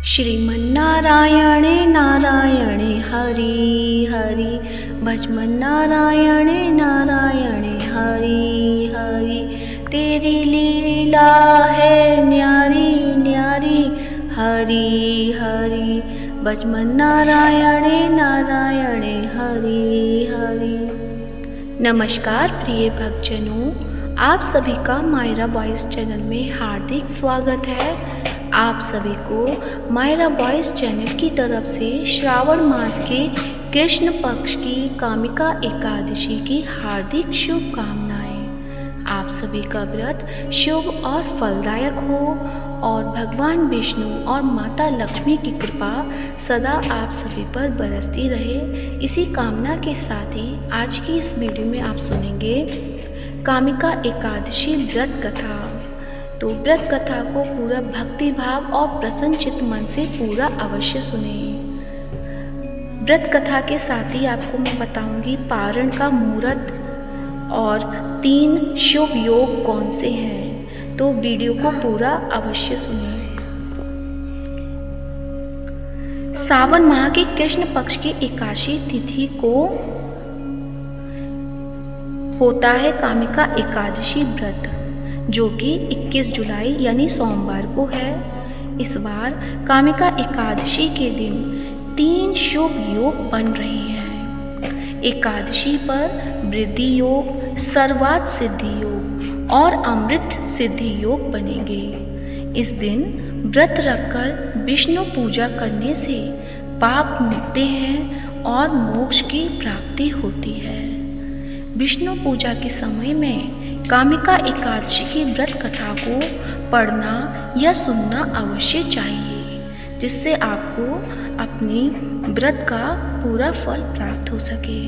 श्रीमन्नारायणे नारायणे हरि हरि भजमन्नारायणे नारायणे हरि हरि। तेरी लीला है न्यारी न्यारी हरि हरि भजमन्नारायणे नारायणे हरि हरि। नमस्कार प्रिय भक्तजनों, आप सभी का मायरा वॉइस चैनल में हार्दिक स्वागत है। आप सभी को मायरा वॉइस चैनल की तरफ से श्रावण मास के कृष्ण पक्ष की कामिका एकादशी की हार्दिक शुभकामनाएं। आप सभी का व्रत शुभ और फलदायक हो और भगवान विष्णु और माता लक्ष्मी की कृपा सदा आप सभी पर बरसती रहे। इसी कामना के साथ ही आज की इस वीडियो में आप सुनेंगे कामिका एकादशी व्रत कथा। तो व्रत कथा को पूरा भक्ति भाव और प्रसन्नचित्त मन से पूरा अवश्य सुने। व्रत कथा के साथ ही आपको मैं बताऊंगी पारण का मुहूर्त और 3 शुभ योग कौन से हैं, तो वीडियो को पूरा अवश्य सुनिए। सावन माह की कृष्ण पक्ष की एकादशी तिथि को होता है कामिका एकादशी व्रत, जो कि 21 जुलाई यानी सोमवार को है। इस बार कामिका एकादशी के दिन 3 शुभ योग बन रहे हैं। एकादशी पर वृद्धि योग, सर्वार्थ सिद्धि योग और अमृत सिद्धि योग बनेंगे। इस दिन व्रत रखकर विष्णु पूजा करने से पाप मिटते हैं और मोक्ष की प्राप्ति होती है। विष्णु पूजा के समय में कामिका एकादशी की व्रत कथा को पढ़ना या सुनना अवश्य चाहिए, जिससे आपको अपनी व्रत का पूरा फल प्राप्त हो सके।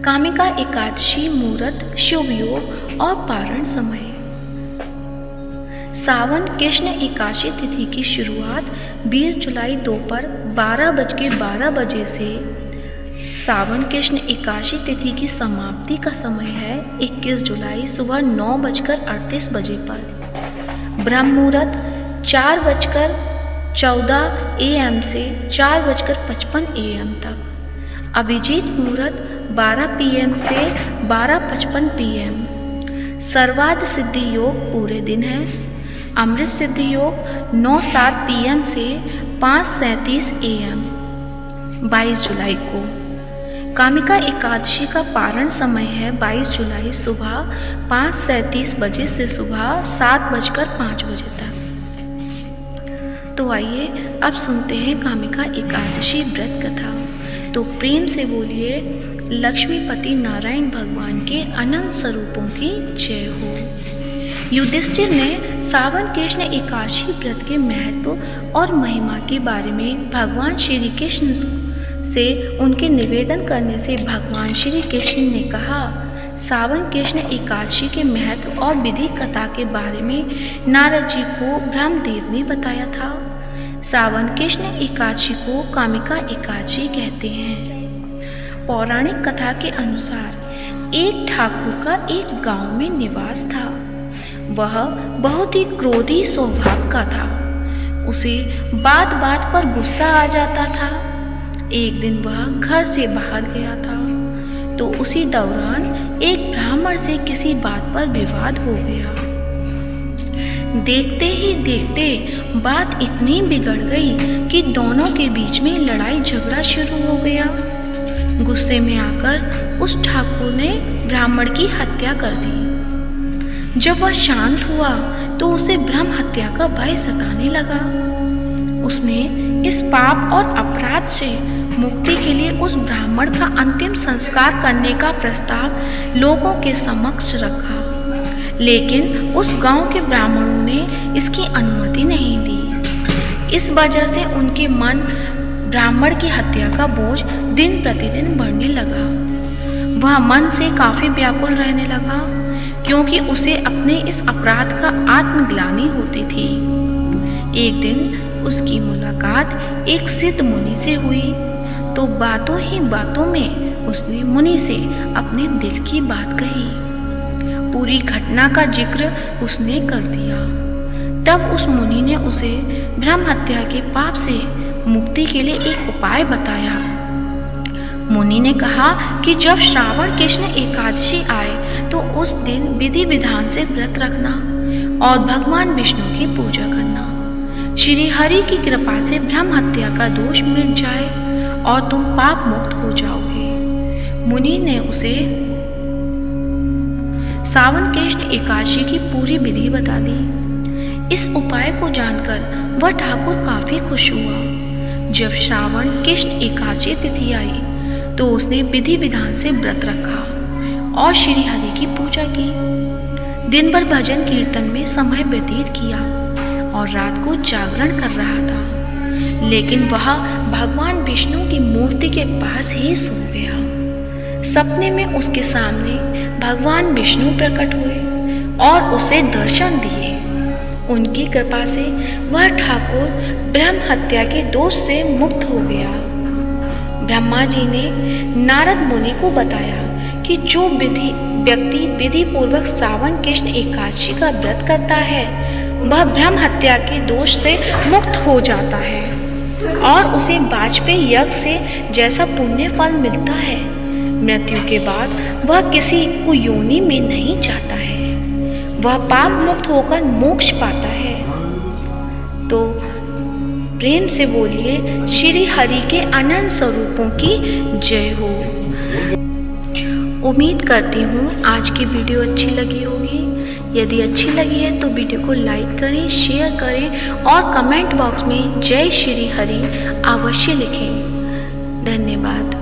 कामिका एकादशी मुहूर्त, शुभ योग और पारण समय। सावन कृष्ण एकादशी तिथि की शुरुआत 20 जुलाई दोपहर 12:12 से सावन कृष्ण एकादशी तिथि की समाप्ति का समय है 21 जुलाई सुबह 9:38 पर। ब्रह्म मुहूर्त 4:14 AM से 4:55 AM तक। अभिजीत मुहूर्त 12 PM से 12:55 PM। सर्वार्थ सिद्धि योग पूरे दिन है। अमृत सिद्धि योग 9:07 PM से 5:37 AM 22 जुलाई को। कामिका एकादशी का पारण समय है 22 जुलाई सुबह 5:37 बजे से सुबह 7:05 तक। तो आइए अब सुनते हैं कामिका एकादशी व्रत कथा। तो प्रेम से बोलिए लक्ष्मीपति नारायण भगवान के अनंत स्वरूपों की जय हो। युधिष्ठिर ने सावन कृष्ण एकादशी व्रत के महत्व और महिमा के बारे में भगवान श्री कृष्ण से उनके निवेदन करने से भगवान श्री कृष्ण ने कहा, सावन कृष्ण एकादशी के महत्व और विधि कथा के बारे में नारद जी को ब्रह्मदेव ने बताया था। सावन कृष्ण एकादशी को कामिका एकादशी कहते हैं। पौराणिक कथा के अनुसार एक ठाकुर का एक गांव में निवास था। वह बहुत ही क्रोधी स्वभाव का था। उसे बात बात पर गुस्सा आ जाता था। एक दिन वह घर से बाहर गया था, तो उसी दौरान एक ब्राह्मण से किसी बात पर विवाद हो गया। देखते ही देखते बात इतनी बिगड़ गई कि दोनों के बीच में लड़ाई झगड़ा शुरू हो गया। गुस्से में आकर उस ठाकुर ने ब्राह्मण की हत्या कर दी। जब वह शांत हुआ तो उसे ब्रह्म हत्या का भय सताने लगा। उसने इस पाप और अपराध से मुक्ति के लिए उस ब्राह्मण का अंतिम संस्कार करने का प्रस्ताव लोगों के समक्ष रखा, लेकिन उस गांव के ब्राह्मणों ने इसकी अनुमति नहीं दी। इस वजह से उनके मन ब्राह्मण की हत्या का बोझ दिन प्रतिदिन बढ़ने लगा। वह मन से काफी व्याकुल रहने लगा, क्योंकि उसे अपने इस अपराध का आत्मग्लानि होती थी। एक दिन उसकी मुलाकात एक सिद्ध मुनि से हुई, तो बातों ही बातों में उसने मुनि से अपने दिल की बात कही। पूरी घटना का जिक्र उसने कर दिया। तब उस मुनि ने उसे ब्रह्म हत्या के पाप से मुक्ति के लिए एक उपाय बताया। मुनि ने कहा कि जब श्रावण कृष्ण एकादशी आए तो उस दिन विधि विधान से व्रत रखना और भगवान विष्णु की पूजा करना। श्री हरि की कृपा से ब्रह्म हत्या का दोष मिट जाए और तुम पाप मुक्त हो जाओगे। मुनि ने उसे सावन कृष्ण एकादशी की पूरी विधि बता दी। इस उपाय को जानकर वह ठाकुर काफी खुश हुआ। जब श्रावण कृष्ण एकादशी तिथि आई तो उसने विधि विधान से व्रत रखा और श्री हरि की पूजा की। दिन भर भजन कीर्तन में समय व्यतीत किया और रात को जागरण कर रहा था, लेकिन वह भगवान विष्णु की मूर्ति के पास ही सो गया। सपने में उसके सामने भगवान विष्णु प्रकट हुए और उसे दर्शन दिए। उनकी कृपा से वह ठाकुर ब्रह्म हत्या के दोष से मुक्त हो गया। ब्रह्मा जी ने नारद मुनि को बताया कि जो व्यक्ति विधि पूर्वक सावन कृष्ण एकादशी का व्रत करता है वह ब्रह्म हत्या के दोष से मुक्त हो जाता है और उसे वाजपेयी यज्ञ से जैसा पुण्य फल मिलता है। मृत्यु के बाद वह किसी कुयोनि में नहीं जाता है, वह पाप मुक्त होकर मोक्ष पाता है। तो प्रेम से बोलिए श्री हरि के अनंत स्वरूपों की जय हो। उम्मीद करती हूँ आज की वीडियो अच्छी लगी होगी। यदि अच्छी लगी है तो वीडियो को लाइक करें, शेयर करें और कमेंट बॉक्स में जय श्री हरि अवश्य लिखें। धन्यवाद।